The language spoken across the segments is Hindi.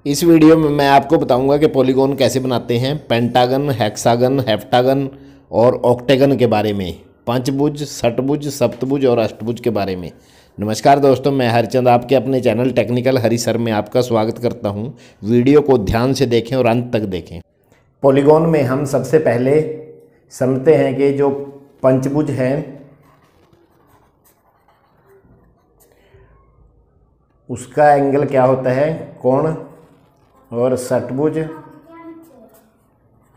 इस वीडियो में मैं आपको बताऊंगा कि पॉलीगॉन कैसे बनाते हैं, पेंटागन, हेक्सागन, हेप्टागन और ऑक्टेगन के बारे में, पंचभुज, षटभुज, सप्तभुज और अष्टभुज के बारे में। नमस्कार दोस्तों, मैं हरिचंद आपके अपने चैनल टेक्निकल हरी सर में आपका स्वागत करता हूं। वीडियो को ध्यान से देखें और अंत तक देखें। पॉलीगॉन में हम सबसे पहले समझते हैं कि जो पंचभुज है उसका एंगल क्या होता है, कोण, और षटभुज,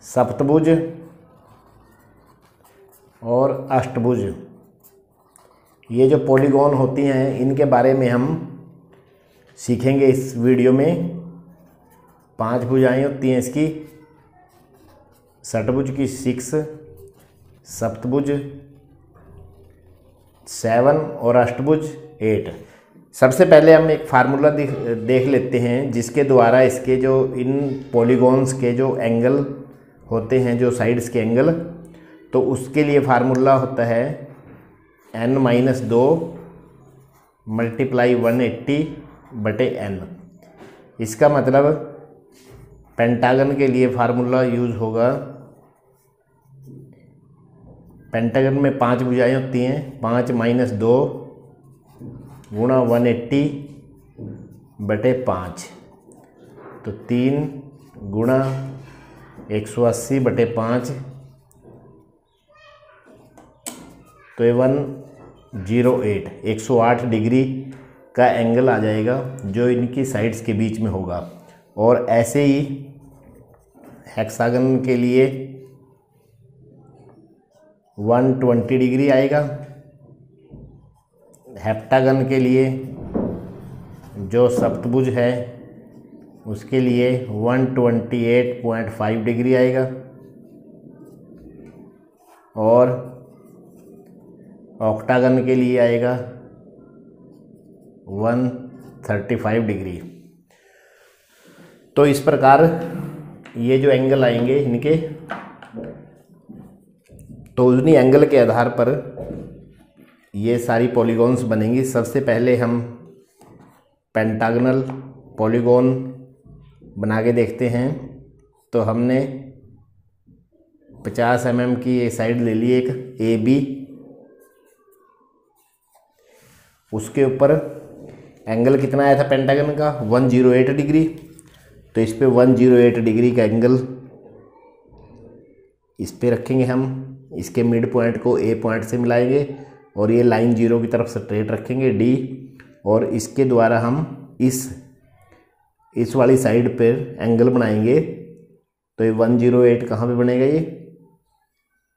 सप्तभुज और अष्टभुज, ये जो पॉलीगॉन होती हैं इनके बारे में हम सीखेंगे इस वीडियो में। 5 भुजाएं होती हैं इसकी, षटभुज की 6, सप्तभुज 7 और अष्टभुज 8। सबसे पहले हम एक फार्मूला देख लेते हैं जिसके द्वारा इसके जो इन पॉलीगॉन्स के जो एंगल होते हैं, जो साइड्स के एंगल, तो उसके लिए फार्मूला होता है n-2 × 180/n। इसका मतलब पेंटागन के लिए फार्मूला यूज़ होगा, पेंटागन में 5 भुजाएं होती हैं, 5 - 2 गुणा 180/5, तो 3 गुणा 180/5, तो ये 108 डिग्री का एंगल आ जाएगा जो इनकी साइड्स के बीच में होगा। और ऐसे ही हेक्सागन के लिए 120 डिग्री आएगा। हेप्टागन के लिए जो सप्तभुज है उसके लिए 128.5 डिग्री आएगा। और ऑक्टागन के लिए आएगा 135 डिग्री। तो इस प्रकार ये जो एंगल आएंगे इनके, तो उन्हीं एंगल के आधार पर ये सारी पॉलीगॉन्स बनेंगी। सबसे पहले हम पेंटागनल पॉलीगॉन बना के देखते हैं। तो हमने 50 mm की ये साइड ले ली, एक AB, उसके ऊपर एंगल कितना आया था पेंटागन का, 108 डिग्री। तो इस पे 108 डिग्री का एंगल इस पे रखेंगे हम। इसके मिड पॉइंट को A पॉइंट से मिलाएंगे और ये लाइन 0 की तरफ स्ट्रेट रखेंगे D, और इसके द्वारा हम इस वाली साइड पर एंगल बनाएंगे। तो ये 108 कहाँ पे बनेगा, ये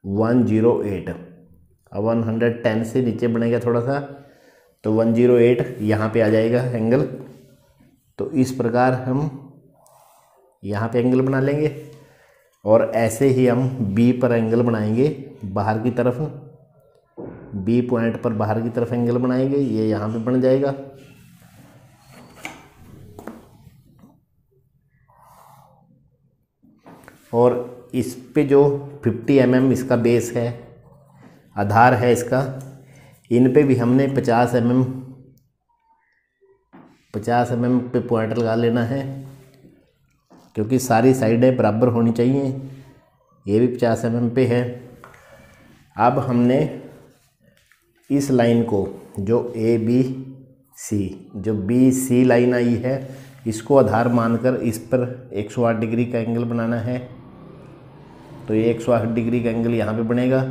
108, अब 110 से नीचे बनेगा थोड़ा सा, तो 108 यहाँ पे आ जाएगा एंगल। तो इस प्रकार हम यहाँ पे एंगल बना लेंगे और ऐसे ही हम B पर एंगल बनाएंगे, बाहर की तरफ B पॉइंट पर बाहर की तरफ एंगल बनाएंगे, ये यहाँ पे बन जाएगा। और इस पे जो 50 mm इसका बेस है, आधार है इसका, इन पे भी हमने 50 mm पे पॉइंट लगा लेना है, क्योंकि सारी साइडें बराबर होनी चाहिए। ये भी 50 mm पे है। अब हमने इस लाइन को, जो ABC, जो BC लाइन आई है, इसको आधार मानकर इस पर 108 डिग्री का एंगल बनाना है। तो ये 108 डिग्री का एंगल यहाँ पे बनेगा।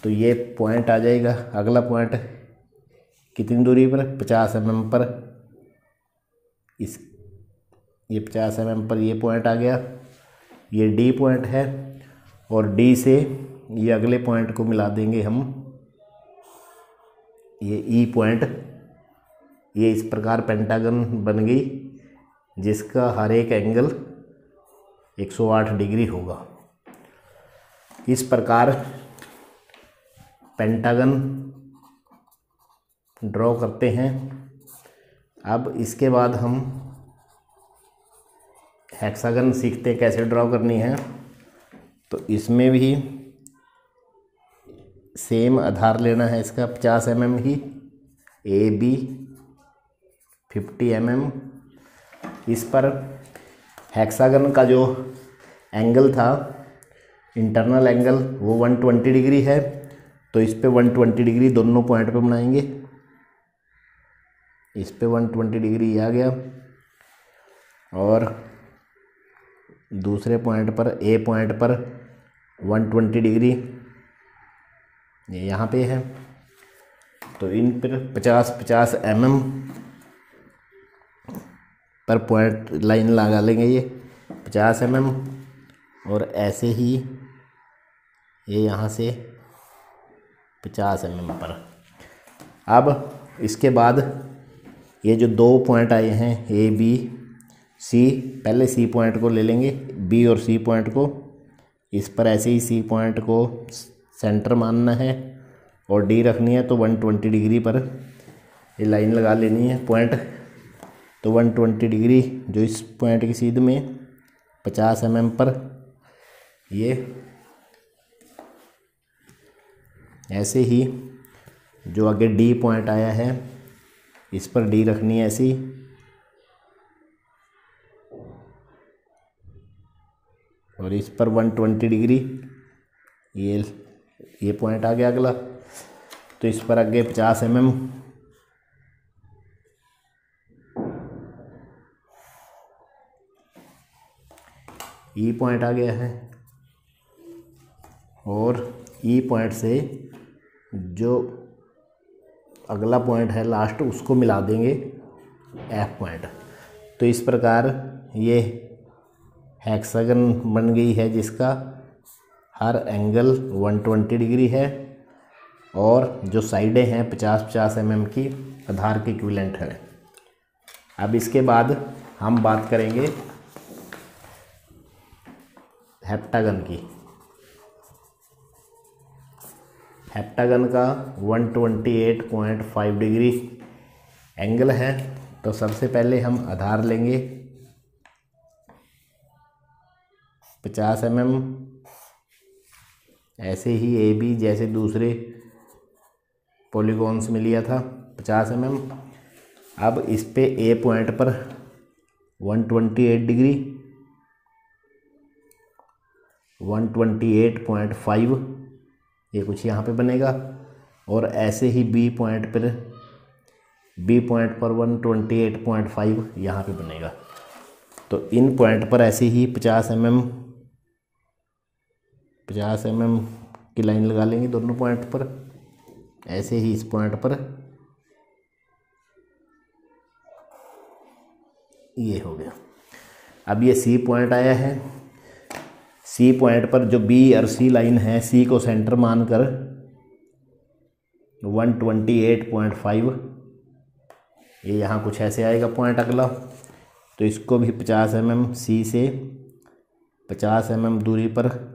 तो ये पॉइंट आ जाएगा, अगला पॉइंट कितनी दूरी पर, 50 mm पर। ये 50 mm पर ये पॉइंट आ गया, ये D पॉइंट है, और D से ये अगले पॉइंट को मिला देंगे हम, ये E पॉइंट। ये इस प्रकार पेंटागन बन गई जिसका हर एक एंगल 108 डिग्री होगा। इस प्रकार पेंटागन ड्रॉ करते हैं। अब इसके बाद हम हेक्सागन सीखते हैं कैसे ड्रॉ करनी है। तो इसमें भी सेम आधार लेना है इसका, 50 mm ही, AB 50 mm, इस पर हेक्सागन का जो एंगल था, इंटरनल एंगल, वो 120 डिग्री है। तो इस पे 120 डिग्री दोनों पॉइंट पे बनाएंगे। इस पे 120 डिग्री आ गया, और दूसरे पॉइंट पर, ए पॉइंट पर 120 डिग्री ये यहाँ पे है। तो इन पर 50-50 mm पर पॉइंट लाइन लगा लेंगे, ये 50 mm, और ऐसे ही ये यहाँ से 50 mm पर। अब इसके बाद ये जो दो पॉइंट आए हैं ए बी सी, पहले सी पॉइंट को ले लेंगे, बी और सी पॉइंट को। इस पर ऐसे ही सी पॉइंट को सेंटर मानना है और डी रखनी है। तो 120 डिग्री पर ये लाइन लगा लेनी है पॉइंट। तो 120 डिग्री जो इस पॉइंट की सीध में 50 mm पर, ये ऐसे ही जो आगे डी पॉइंट आया है इस पर डी रखनी है ऐसी, और इस पर 120 डिग्री ये पॉइंट आ गया अगला। तो इस पर आगे 50 mm, ई पॉइंट आ गया है, और ई पॉइंट से जो अगला पॉइंट है लास्ट उसको मिला देंगे एफ पॉइंट। तो इस प्रकार ये हेक्सागन बन गई है जिसका हर एंगल 120 डिग्री है, और जो साइडें हैं 50-50 mm की आधार के इक्विवेलेंट है। अब इसके बाद हम बात करेंगे हेप्टागन की। हेप्टागन का 128.5 डिग्री एंगल है। तो सबसे पहले हम आधार लेंगे 50 mm, ऐसे ही ए बी जैसे दूसरे पॉलीगॉन्स में लिया था 50 mm। अब इस पे ए पॉइंट पर 128 डिग्री, 128.5 ये कुछ यहाँ पे बनेगा, और ऐसे ही बी पॉइंट पर 128.5 यहाँ पे बनेगा। तो इन पॉइंट पर ऐसे ही 50 mm की लाइन लगा लेंगे दोनों पॉइंट पर, ऐसे ही इस पॉइंट पर ये हो गया। अब ये सी पॉइंट आया है, सी पॉइंट पर जो बी और सी लाइन है, सी को सेंटर मानकर 128.5 ये यहाँ कुछ ऐसे आएगा पॉइंट अगला। तो इसको भी 50 mm, सी से 50 mm दूरी पर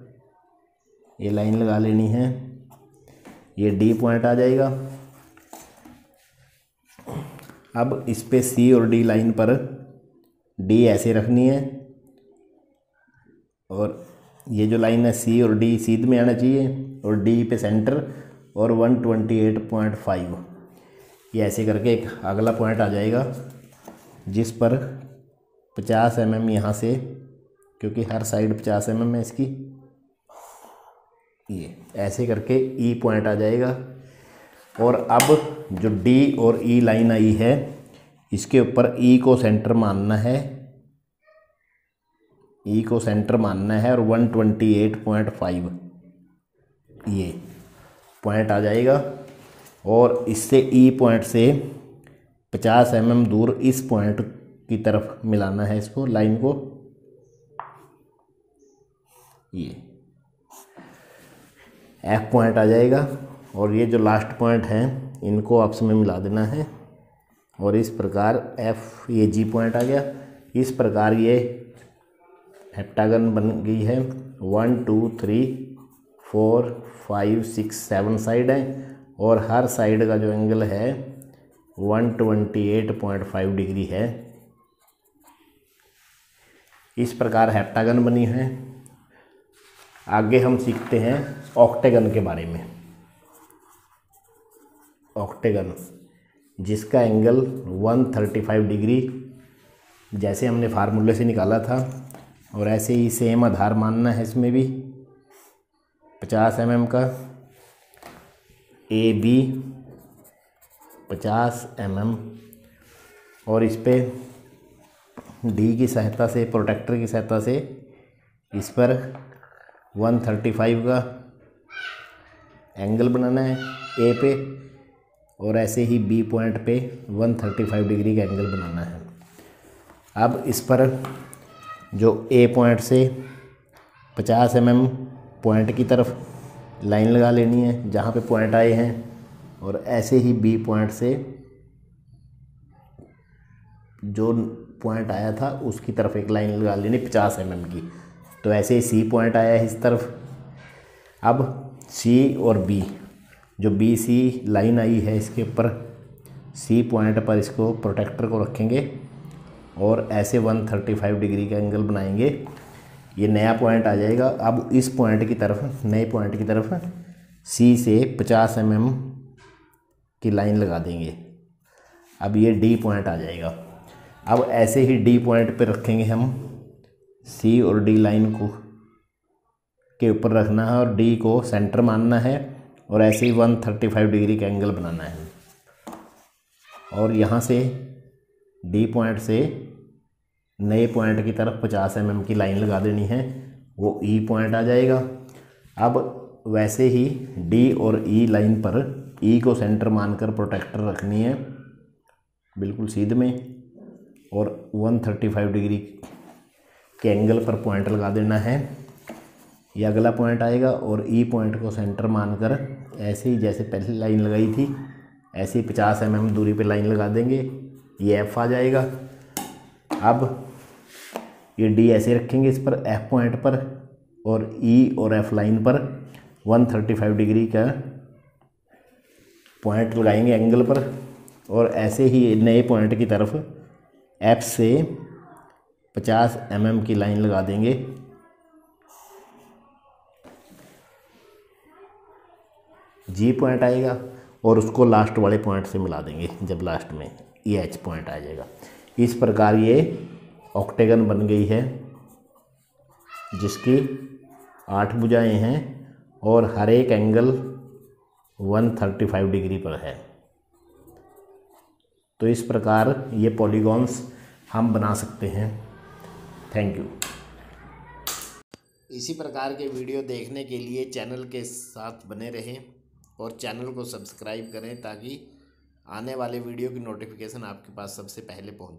ये लाइन लगा लेनी है। ये डी पॉइंट आ जाएगा। अब इस पे सी और डी लाइन पर डी ऐसे रखनी है, और ये जो लाइन है सी और डी सीध में आना चाहिए, और डी पे सेंटर, और 128.5 ये ऐसे करके एक अगला पॉइंट आ जाएगा जिस पर 50 mm यहाँ से, क्योंकि हर साइड 50 mm है इसकी, ये ऐसे करके ई पॉइंट आ जाएगा। और अब जो डी और ई लाइन आई है इसके ऊपर ई को सेंटर मानना है, ई को सेंटर मानना है, और 128.5 ये पॉइंट आ जाएगा। और इससे ई पॉइंट से 50 mm दूर इस पॉइंट की तरफ मिलाना है इसको, लाइन को। ये एफ पॉइंट आ जाएगा, और ये जो लास्ट पॉइंट है इनको आपस में मिला देना है, और इस प्रकार एफ, ये जी पॉइंट आ गया। इस प्रकार ये हेप्टागन बन गई है। 1 2 3 4 5 6 7 साइड है, और हर साइड का जो एंगल है 128.5 डिग्री है। इस प्रकार हेप्टागन बनी है। आगे हम सीखते हैं ऑक्टेगन के बारे में। ऑक्टेगन जिसका एंगल 135 डिग्री जैसे हमने फार्मूले से निकाला था, और ऐसे ही सेम आधार मानना है इसमें भी 50 mm का, AB 50 mm, और इस पे डी की सहायता से, प्रोटेक्टर की सहायता से इस पर 135 का एंगल बनाना है ए पे, और ऐसे ही बी पॉइंट पे 135 डिग्री का एंगल बनाना है। अब इस पर जो ए पॉइंट से 50 mm पॉइंट की तरफ लाइन लगा लेनी है जहाँ पे पॉइंट आए हैं, और ऐसे ही बी पॉइंट से जो पॉइंट आया था उसकी तरफ एक लाइन लगा लेनी 50 mm की। तो ऐसे ही सी पॉइंट आया है इस तरफ। अब सी और बी, जो बी सी लाइन आई है इसके ऊपर, सी पॉइंट पर इसको प्रोटेक्टर को रखेंगे और ऐसे 135 डिग्री का एंगल बनाएंगे। ये नया पॉइंट आ जाएगा। अब इस पॉइंट की तरफ, नए पॉइंट की तरफ सी से 50 mm की लाइन लगा देंगे। अब ये डी पॉइंट आ जाएगा। अब ऐसे ही डी पॉइंट पे रखेंगे हम, सी और डी लाइन को के ऊपर रखना है और डी को सेंटर मानना है, और ऐसे ही 135 डिग्री का एंगल बनाना है। और यहाँ से डी पॉइंट से नए पॉइंट की तरफ 50 mm की लाइन लगा देनी है, वो ई पॉइंट आ जाएगा। अब वैसे ही डी और ई लाइन पर ई को सेंटर मानकर प्रोटेक्टर रखनी है बिल्कुल सीध में, और 135 डिग्री के एंगल पर पॉइंट लगा देना है। ये अगला पॉइंट आएगा, और ई पॉइंट को सेंटर मानकर ऐसे ही जैसे पहले लाइन लगाई थी ऐसे ही 50 mm दूरी पे लाइन लगा देंगे। ये एफ आ जाएगा। अब ये डी ऐसे रखेंगे इस पर एफ पॉइंट पर, और ई और एफ लाइन पर 135 डिग्री का पॉइंट लगाएंगे एंगल पर, और ऐसे ही नए पॉइंट की तरफ एफ से 50 mm की लाइन लगा देंगे। जी पॉइंट आएगा और उसको लास्ट वाले पॉइंट से मिला देंगे। जब लास्ट में ये एच पॉइंट आ जाएगा। इस प्रकार ये ऑक्टेगन बन गई है जिसकी 8 भुजाएं हैं और हर एक एंगल 135 डिग्री पर है। तो इस प्रकार ये पॉलीगॉन्स हम बना सकते हैं। Thank you. इसी प्रकार के वीडियो देखने के लिए चैनल के साथ बने रहें और चैनल को सब्सक्राइब करें ताकि आने वाले वीडियो की नोटिफिकेशन आपके पास सबसे पहले पहुंचे।